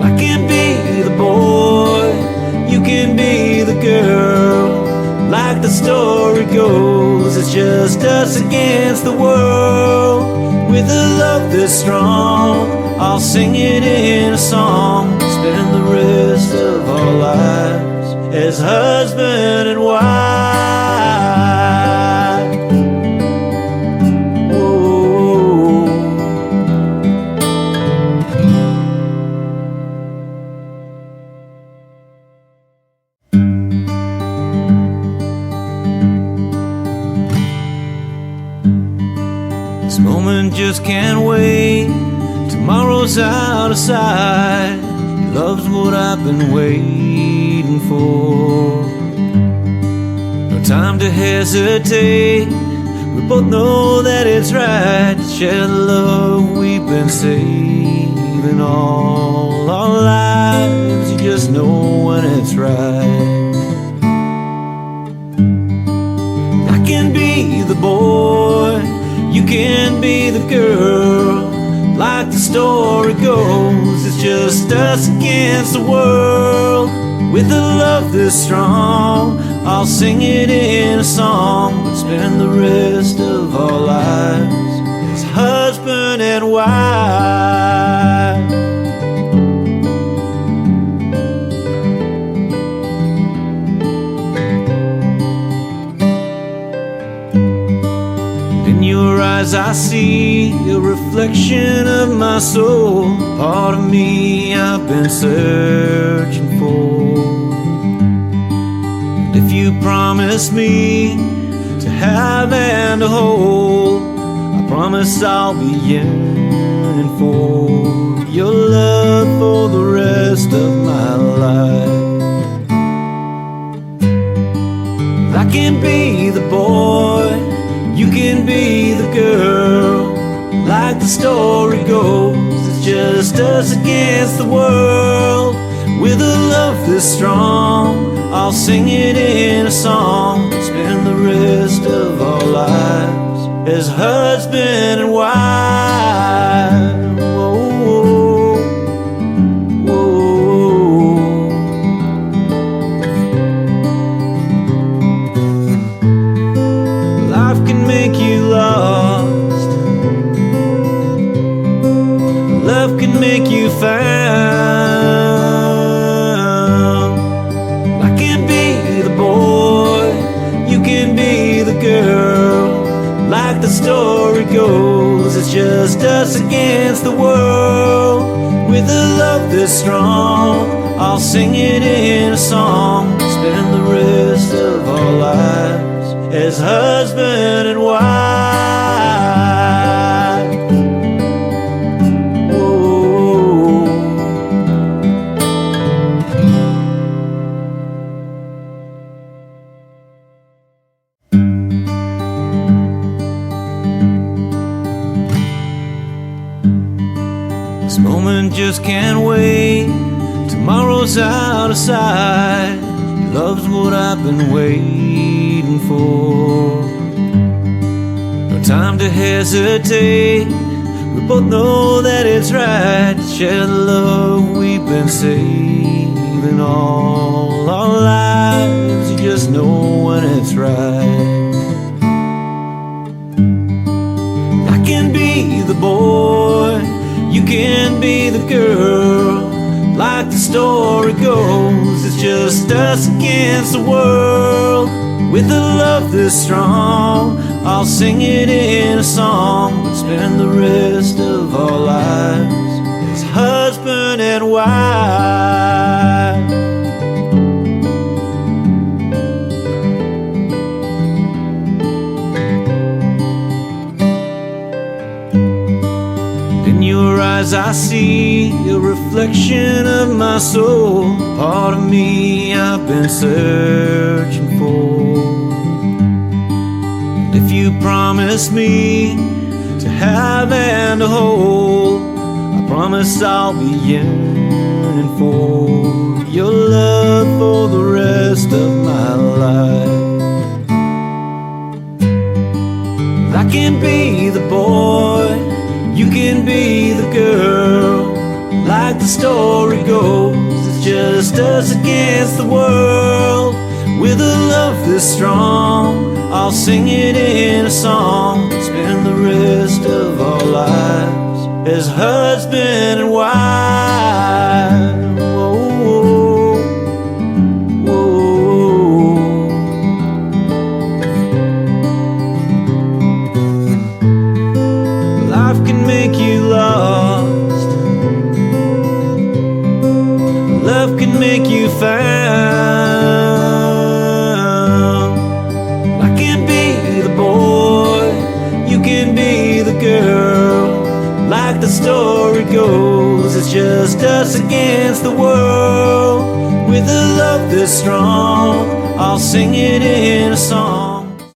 I can be the boy, you can be the girl. Like the story goes, it's just us against the world. With a love this strong, I'll sing it in a song. Spend the rest of our lives as husband and wife. This moment just can't wait. Tomorrow's out of sight. Love's what I've been waiting for. No time to hesitate. We both know that it's right to share the love we've been saving all our lives. You just know when it's right. I can be the boy, you can be the girl. Like the story goes, it's just us against the world. With a love this strong, I'll sing it in a song. But spend the rest of our lives as husband and wife. In your eyes I see a reflection of my soul, part of me I've been searching for. And if you promise me to have and to hold, I promise I'll be yearning for your love for the rest of my life. I can be the boy, you can be the girl. Like the story goes, it's just us against the world. With a love this strong, I'll sing it in a song. Spend the rest of our lives as husband and wife. Whoa, whoa. Life can make you lost, love can make you found. I can be the boy, you can be the girl. Like the story goes, it's just us against the world. With a love this strong, I'll sing it in a song. Spend the rest of our lives as husband and wife. This moment just can't wait. Tomorrow's out of sight. Love's what I've been waiting for. No time to hesitate. We both know that it's right to share the love we've been saving all our lives. You just know when it's right. I can be the boy, you can be the girl. Like the story goes, it's just us against the world. With a love this strong, I'll sing it in a song. But spend the rest of our lives as husband and wife. In your eyes I see a reflection of my soul, part of me I've been searching for. And if you promise me to have and to hold, I promise I'll be yearning for your love for the rest of my life. I can be the boy, you you can be the girl. Like the story goes, it's just us against the world. With a love this strong, I'll sing it in a song. Spend the rest of our lives as husband and wife. Whoa, whoa. Life can make you lost, love can make you found. I can be the boy, you can be the girl. Like the story goes, it's just us against the world. With a love this strong, I'll sing it in a song.